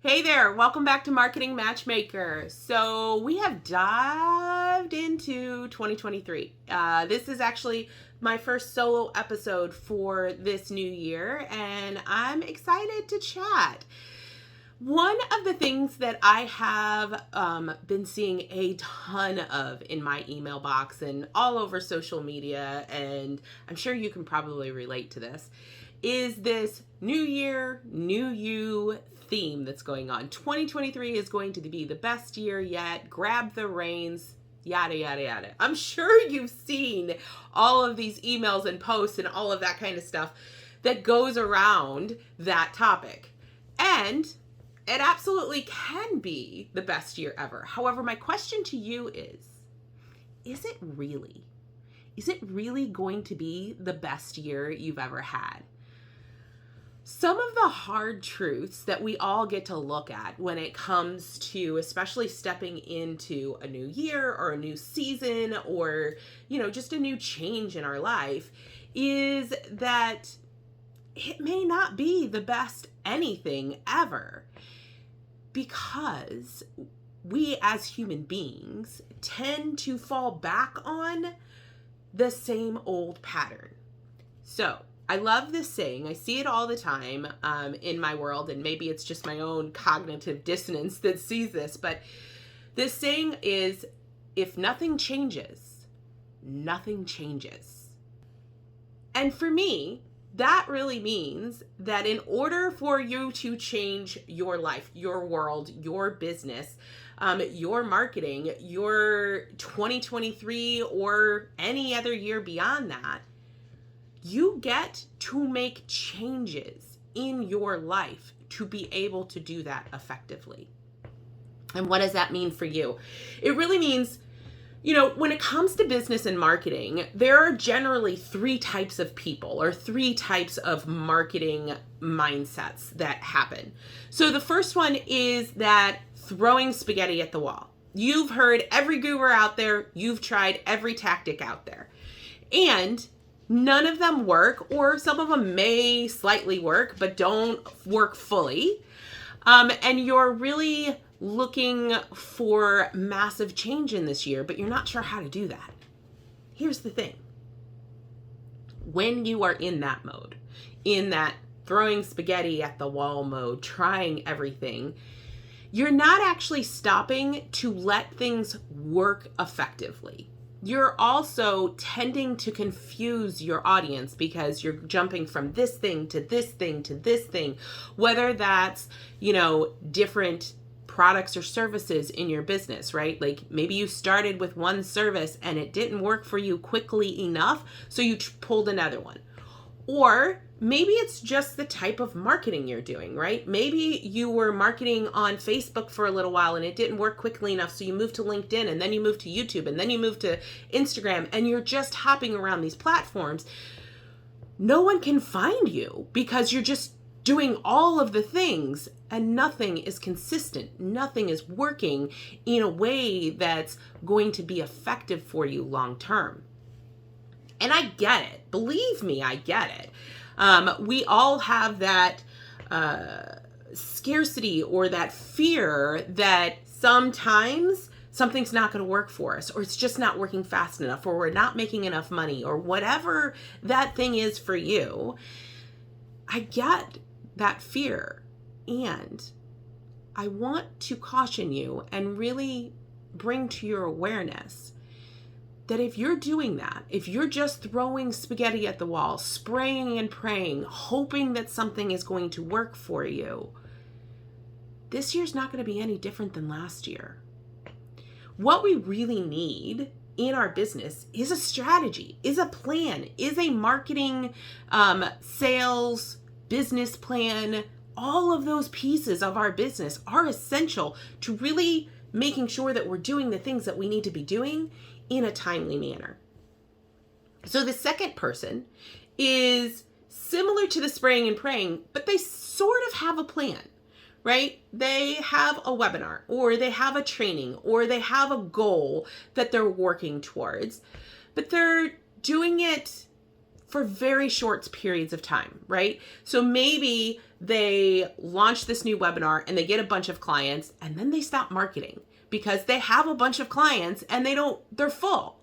Hey there, welcome back to Marketing Matchmaker. So we have dived into 2023. This is actually my first solo episode for this new year, and I'm excited to chat. One of the things that I have been seeing a ton of in my email box and all over social media, and I'm sure you can probably relate to this, is this new year, new you theme that's going on. 2023 is going to be the best year yet. Grab the reins, yada, yada, yada. I'm sure you've seen all of these emails and posts and all of that kind of stuff that goes around that topic. And it absolutely can be the best year ever. However, my question to you is it really? Is it really going to be the best year you've ever had? Some of the hard truths that we all get to look at when it comes to especially stepping into a new year or a new season or, just a new change in our life is that it may not be the best anything ever, because we as human beings tend to fall back on the same old pattern. So I love this saying. I see it all the time in my world, and maybe it's just my own cognitive dissonance that sees this, but this saying is, if nothing changes, nothing changes. And for me, that really means that in order for you to change your life, your world, your business, your marketing, your 2023 or any other year beyond that, you get to make changes in your life to be able to do that effectively. And what does that mean for you? It really means, when it comes to business and marketing, there are generally three types of people or three types of marketing mindsets that happen. So the first one is that throwing spaghetti at the wall. You've heard every guru out there. You've tried every tactic out there. And none of them work, or some of them may slightly work, but don't work fully. And you're really looking for massive change in this year, but you're not sure how to do that. Here's the thing. When you are in that mode, in that throwing spaghetti at the wall mode, trying everything, you're not actually stopping to let things work effectively. You're also tending to confuse your audience because you're jumping from this thing to this thing to this thing, whether that's, different products or services in your business, right? Like maybe you started with one service and it didn't work for you quickly enough, so you pulled another one. Or maybe it's just the type of marketing you're doing, right? Maybe you were marketing on Facebook for a little while and it didn't work quickly enough, so you moved to LinkedIn, and then you moved to YouTube, and then you moved to Instagram, and you're just hopping around these platforms. No one can find you because you're just doing all of the things and nothing is consistent. Nothing is working in a way that's going to be effective for you long term. And I get it. Believe me, I get it. We all have that scarcity or that fear that sometimes something's not going to work for us, or it's just not working fast enough, or we're not making enough money, or whatever that thing is for you. I get that fear. And I want to caution you and really bring to your awareness that if you're doing that, if you're just throwing spaghetti at the wall, spraying and praying, hoping that something is going to work for you, this year's not going to be any different than last year. What we really need in our business is a strategy, is a plan, is a marketing, sales, business plan. All of those pieces of our business are essential to really making sure that we're doing the things that we need to be doing in a timely manner. So the second person is similar to the spraying and praying, but they sort of have a plan, right? They have a webinar, or they have a training, or they have a goal that they're working towards, but they're doing it for very short periods of time, right? So maybe they launch this new webinar and they get a bunch of clients and then they stop marketing because they have a bunch of clients and they're full.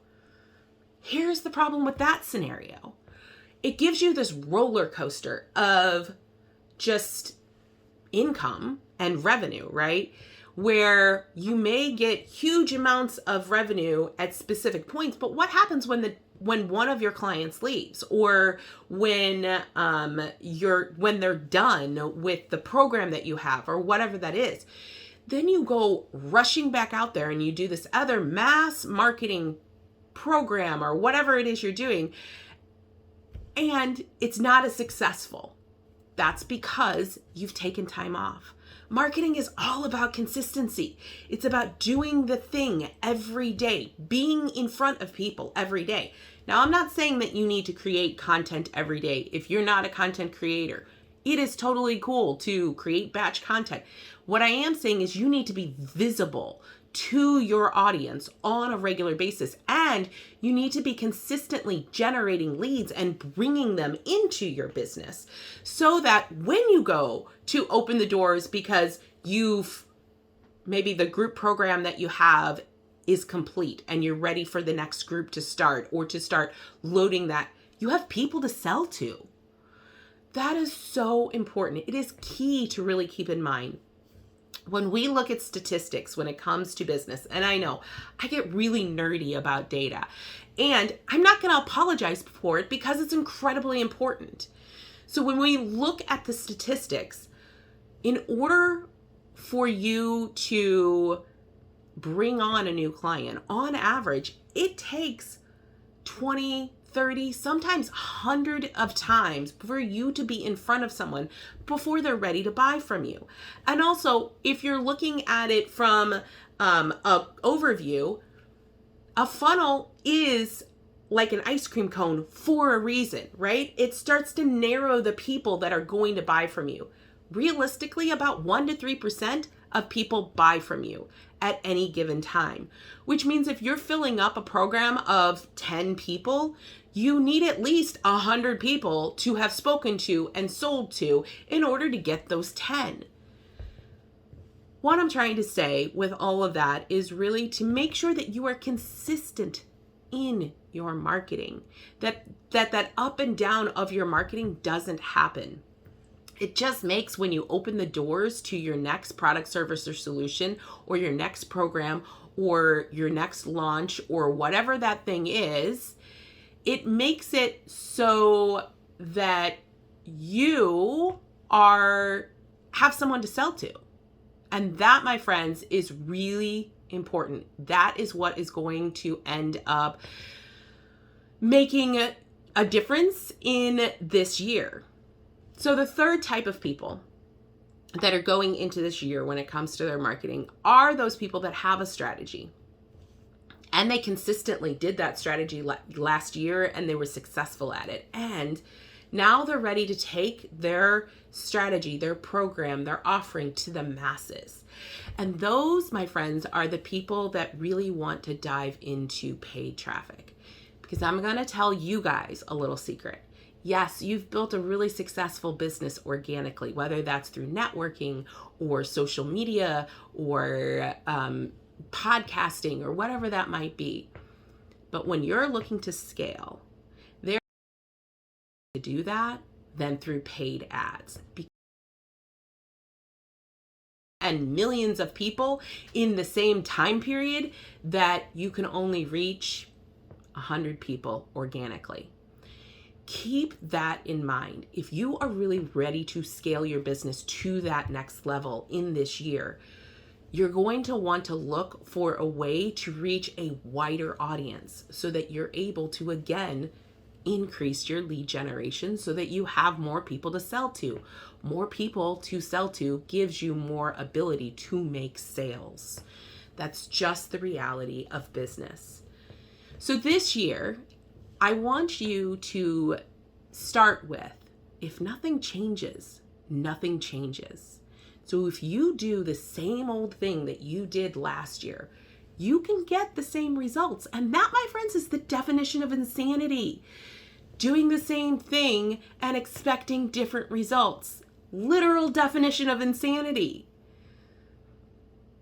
Here's the problem with that scenario. It gives you this roller coaster of just income and revenue, right? Where you may get huge amounts of revenue at specific points, but what happens when one of your clients leaves, or when they're done with the program that you have, or whatever that is? Then you go rushing back out there and you do this other mass marketing program or whatever it is you're doing, and it's not as successful. That's because you've taken time off. Marketing is all about consistency. It's about doing the thing every day, being in front of people every day. Now, I'm not saying that you need to create content every day. If you're not a content creator, it is totally cool to create batch content. What I am saying is you need to be visible to your audience on a regular basis, and you need to be consistently generating leads and bringing them into your business so that when you go to open the doors because maybe the group program that you have is complete and you're ready for the next group to start, or to start loading that, you have people to sell to. That is so important. It is key to really keep in mind. When we look at statistics when it comes to business, and I know I get really nerdy about data, and I'm not going to apologize for it because it's incredibly important. So when we look at the statistics, in order for you to bring on a new client, on average, it takes 20, 30, sometimes 100 of times for you to be in front of someone before they're ready to buy from you. And also, if you're looking at it from an overview, a funnel is like an ice cream cone for a reason, right? It starts to narrow the people that are going to buy from you. Realistically, about 1 to 3% of people buy from you at any given time, which means if you're filling up a program of 10 people, you need at least 100 people to have spoken to and sold to in order to get those 10. What I'm trying to say with all of that is really to make sure that you are consistent in your marketing, that up and down of your marketing doesn't happen. It just makes when you open the doors to your next product, service, or solution, or your next program, or your next launch, or whatever that thing is, it makes it so that you have someone to sell to. And that, my friends, is really important. That is what is going to end up making a difference in this year. So the third type of people that are going into this year when it comes to their marketing are those people that have a strategy. And they consistently did that strategy last year and they were successful at it. And now they're ready to take their strategy, their program, their offering to the masses. And those, my friends, are the people that really want to dive into paid traffic. Because I'm going to tell you guys a little secret. Yes, you've built a really successful business organically, whether that's through networking or social media or podcasting or whatever that might be. But when you're looking to scale, there to do that than through paid ads. And millions of people in the same time period that you can only reach 100 people organically. Keep that in mind. If you are really ready to scale your business to that next level in this year, you're going to want to look for a way to reach a wider audience so that you're able to, again, increase your lead generation so that you have more people to sell to. More people to sell to gives you more ability to make sales. That's just the reality of business. So this year, I want you to start with, if nothing changes, nothing changes. So if you do the same old thing that you did last year, you can get the same results. And that, my friends, is the definition of insanity. doing the same thing and expecting different results. Literal definition of insanity.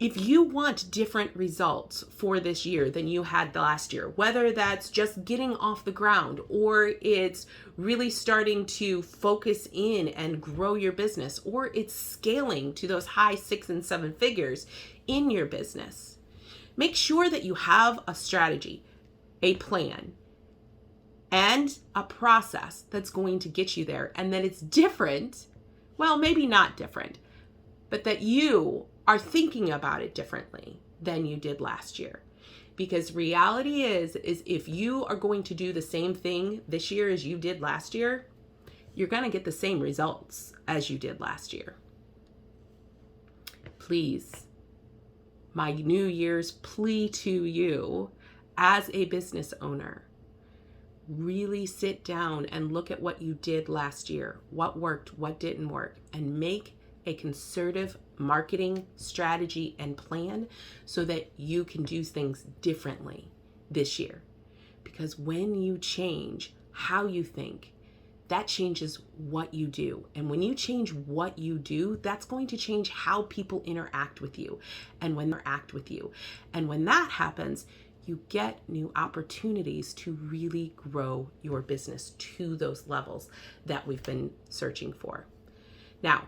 If you want different results for this year than you had last year, whether that's just getting off the ground or it's really starting to focus in and grow your business, or it's scaling to those high 6 and 7 figures in your business, make sure that you have a strategy, a plan, and a process that's going to get you there, and that it's different. Well, maybe not different, but that you are thinking about it differently than you did last year. Because reality is if you are going to do the same thing this year as you did last year, you're going to get the same results as you did last year. Please, my New Year's plea to you as a business owner, really sit down and look at what you did last year, what worked, what didn't work, and make a concerted marketing strategy and plan so that you can do things differently this year. Because when you change how you think, that changes what you do. And when you change what you do, that's going to change how people interact with you. And when that happens, you get new opportunities to really grow your business to those levels that we've been searching for. Now,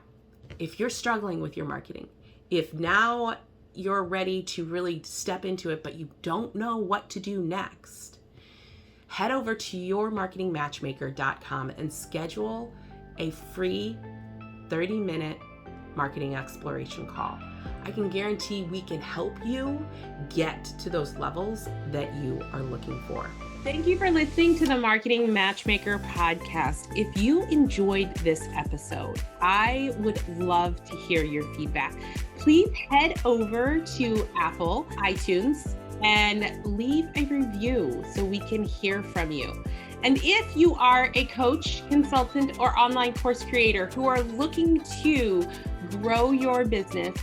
if you're struggling with your marketing, if now you're ready to really step into it, but you don't know what to do next, head over to yourmarketingmatchmaker.com and schedule a free 30-minute marketing exploration call. I can guarantee we can help you get to those levels that you are looking for. Thank you for listening to the Marketing Matchmaker podcast. If you enjoyed this episode, I would love to hear your feedback. Please head over to Apple, iTunes, and leave a review so we can hear from you. And if you are a coach, consultant, or online course creator who are looking to grow your business,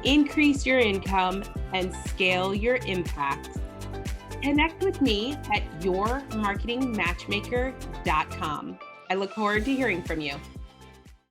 increase your income, and scale your impact, connect with me at yourmarketingmatchmaker.com. I look forward to hearing from you.